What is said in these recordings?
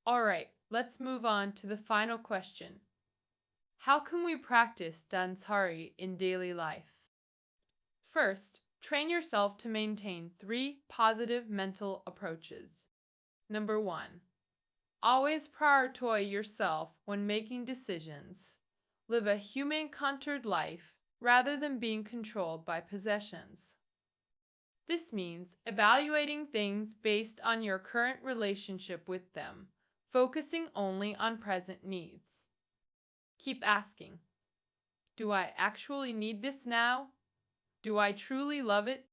Alright, let's move on to the final question. How can we practice Dansari in daily life? First, train yourself to maintain 3 positive mental approaches. Number 1. Always prioritize yourself when making decisions. Live a human-centered life rather than being controlled by possessions. This means evaluating things based on your current relationship with them, focusing only on present needs. Keep asking, do I actually need this now? Do I truly love it?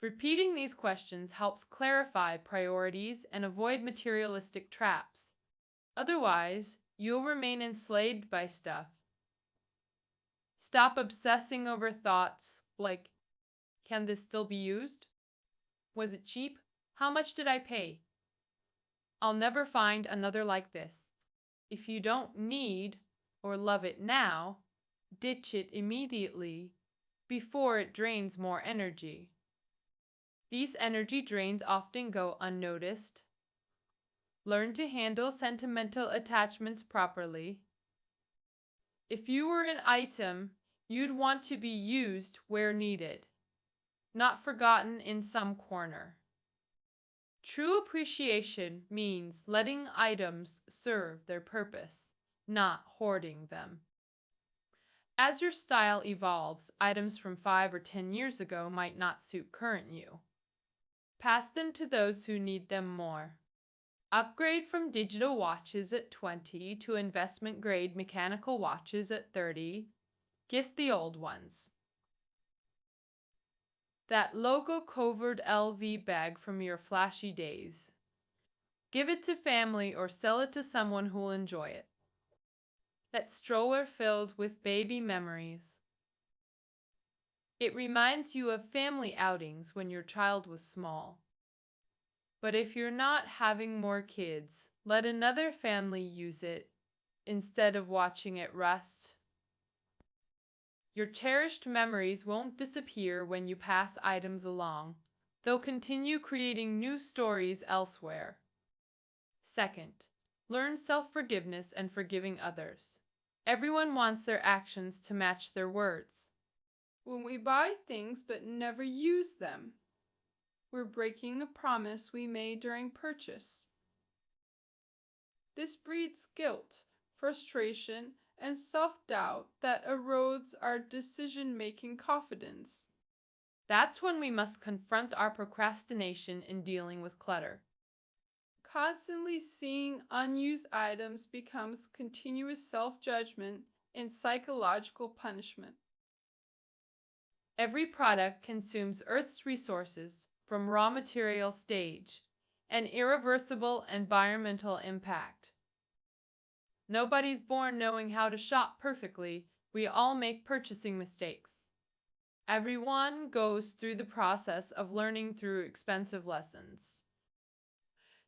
Repeating these questions helps clarify priorities and avoid materialistic traps. Otherwise, you'll remain enslaved by stuff. Stop obsessing over thoughts like, can this still be used? Was it cheap? How much did I pay? I'll never find another like this. If you don't need or love it now, ditch it immediately before it drains more energy. These energy drains often go unnoticed. Learn to handle sentimental attachments properly. If you were an item, you'd want to be used where needed, not forgotten in some corner. True appreciation means letting items serve their purpose, not hoarding them. As your style evolves, items from 5 or 10 years ago might not suit current you. Pass them to those who need them more. Upgrade from digital watches at 20 to investment-grade mechanical watches at 30. Gift the old ones. That logo-covered LV bag from your flashy days. Give it to family or sell it to someone who'll enjoy it. That stroller filled with baby memories. It reminds you of family outings when your child was small. But if you're not having more kids, let another family use it instead of watching it rust. Your cherished memories won't disappear when you pass items along. They'll continue creating new stories elsewhere. Second, learn self-forgiveness and forgiving others. Everyone wants their actions to match their words. When we buy things but never use them, we're breaking a promise we made during purchase. This breeds guilt, frustration, and self-doubt that erodes our decision-making confidence. That's when we must confront our procrastination in dealing with clutter. Constantly seeing unused items becomes continuous self-judgment and psychological punishment. Every product consumes Earth's resources from raw material stage, an irreversible environmental impact. Nobody's born knowing how to shop perfectly. We all make purchasing mistakes. Everyone goes through the process of learning through expensive lessons.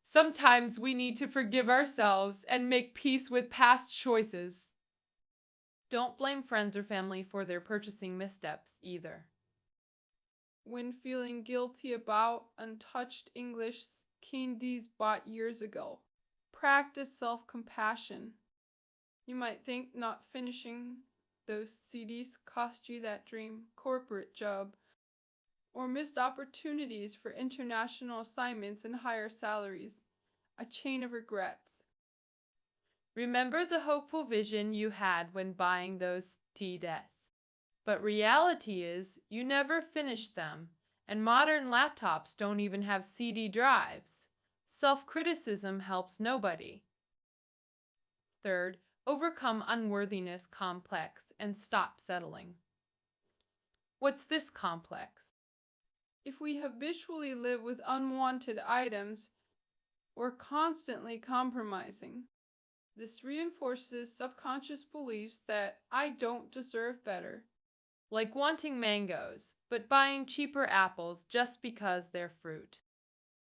Sometimes we need to forgive ourselves and make peace with past choices. Don't blame friends or family for their purchasing missteps either. When feeling guilty about untouched English candies bought years ago, practice self-compassion. You might think not finishing those CDs cost you that dream corporate job, or missed opportunities for international assignments and higher salaries, a chain of regrets. Remember the hopeful vision you had when buying those CDs. But reality is, you never finished them, and modern laptops don't even have CD drives. Self-criticism helps nobody. Third, overcome unworthiness complex and stop settling. What's this complex? If we habitually live with unwanted items, we're constantly compromising. This reinforces subconscious beliefs that I don't deserve better. Like wanting mangoes, but buying cheaper apples just because they're fruit.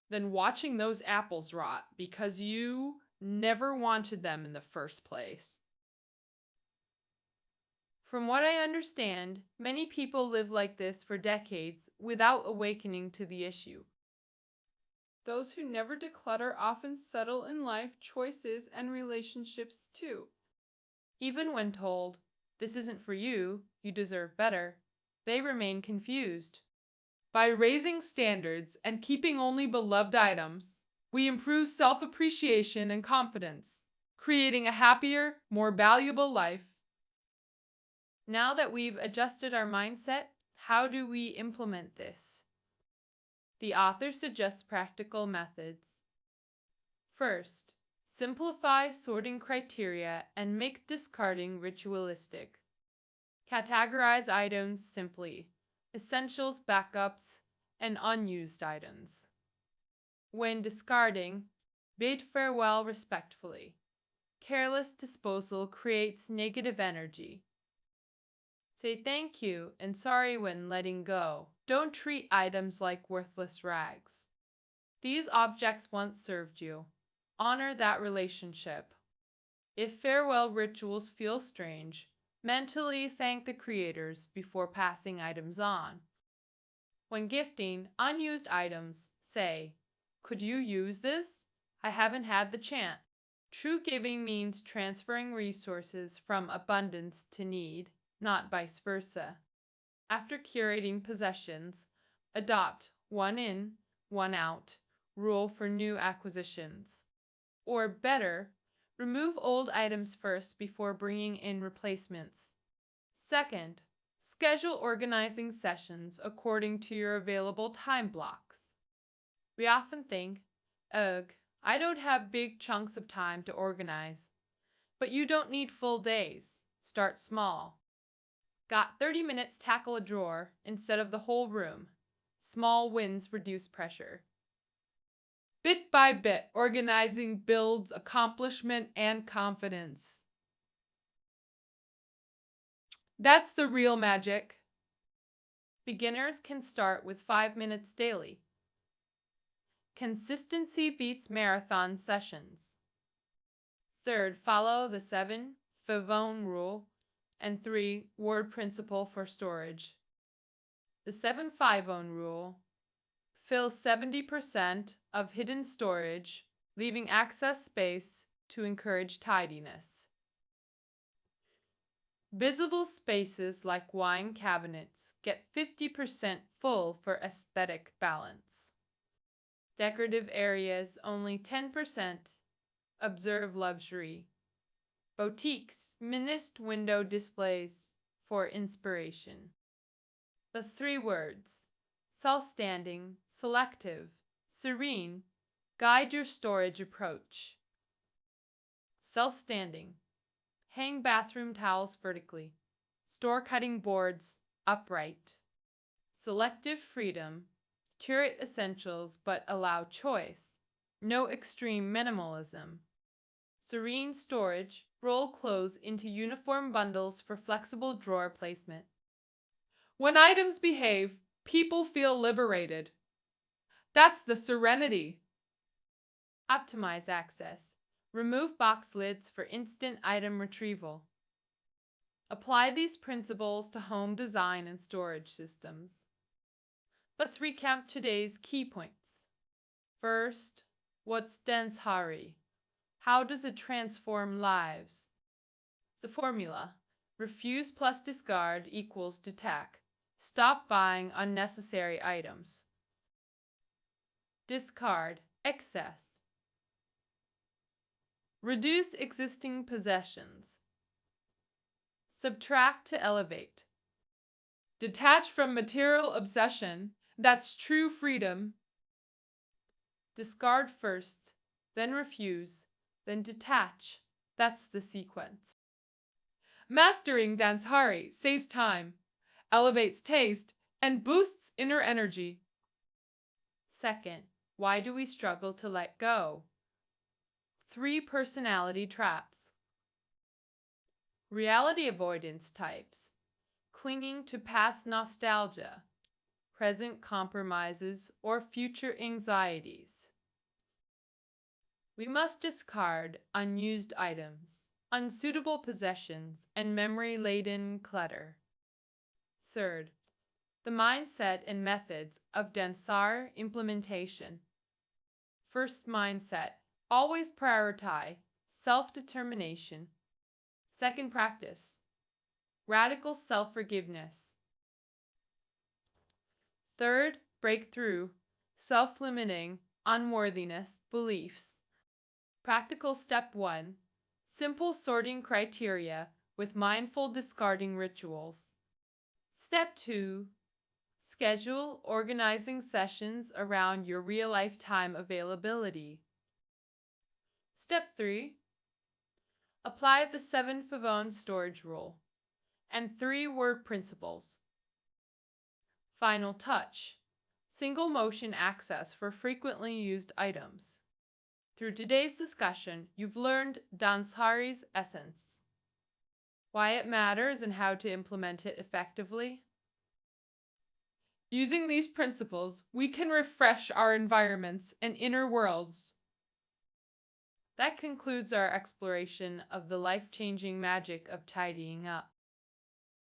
Then watching those apples rot because you never wanted them in the first place. From what I understand, many people live like this for decades without awakening to the issue. Those who never declutter often settle in life choices and relationships too. Even when told, "This isn't for you, you deserve better," they remain confused. By raising standards and keeping only beloved items, we improve self-appreciation and confidence, creating a happier, more valuable life. Now that we've adjusted our mindset, how do we implement this? The author suggests practical methods. First, simplify sorting criteria and make discarding ritualistic. Categorize items simply: essentials, backups, and unused items. When discarding, bid farewell respectfully. Careless disposal creates negative energy. Say thank you and sorry when letting go. Don't treat items like worthless rags. These objects once served you. Honor that relationship. If farewell rituals feel strange, mentally thank the creators before passing items on. When gifting unused items, say, "Could you use this? I haven't had the chance." True giving means transferring resources from abundance to need, not vice versa. After curating possessions, adopt one in, one out rule for new acquisitions. Or better, remove old items first before bringing in replacements. Second, schedule organizing sessions according to your available time blocks. We often think, ugh, I don't have big chunks of time to organize. But you don't need full days. Start small. Got 30 minutes, tackle a drawer instead of the whole room. Small wins reduce pressure. Bit by bit, organizing builds accomplishment and confidence. That's the real magic. Beginners can start with 5 minutes daily. Consistency beats marathon sessions. Third, follow the 7 favon rule and 3 word principle for storage. The 7 favon rule: fill 70% of hidden storage, leaving excess space to encourage tidiness. Visible spaces like wine cabinets get 50% full for aesthetic balance. Decorative areas only 10%. Observe luxury. Boutiques, minist window displays for inspiration. The 3 words: self-standing, selective, serene, guide your storage approach. Self-standing: hang bathroom towels vertically. Store cutting boards upright. Selective freedom: curate essentials but allow choice. No extreme minimalism. Serene storage: roll clothes into uniform bundles for flexible drawer placement. When items behave, people feel liberated. That's the serenity. Optimize access. Remove box lids for instant item retrieval. Apply these principles to home design and storage systems. Let's recap today's key points. First, what's Danshari? How does it transform lives? The formula: refuse plus discard equals detach. Stop buying unnecessary items. Discard excess. Reduce existing possessions. Subtract to elevate. Detach from material obsession. That's true freedom. Discard first, then refuse, then detach. That's the sequence. Mastering Danshari saves time, elevates taste, and boosts inner energy. Second, why do we struggle to let go? 3 personality traps. Reality avoidance types: clinging to past nostalgia, present compromises, or future anxieties. We must discard unused items, unsuitable possessions, and memory-laden clutter. Third, the mindset and methods of Dansar implementation. First mindset, always prioritize self-determination. Second practice, radical self-forgiveness. Third, breakthrough, self-limiting, unworthiness, beliefs. Practical step 1, simple sorting criteria with mindful discarding rituals. Step 2, schedule organizing sessions around your real-life time availability. Step 3, apply the 7 favon storage rule and 3 word principles. Final touch, single motion access for frequently used items. Through today's discussion, you've learned Danshari's essence, why it matters and how to implement it effectively. Using these principles, we can refresh our environments and inner worlds. That concludes our exploration of the life-changing magic of tidying up.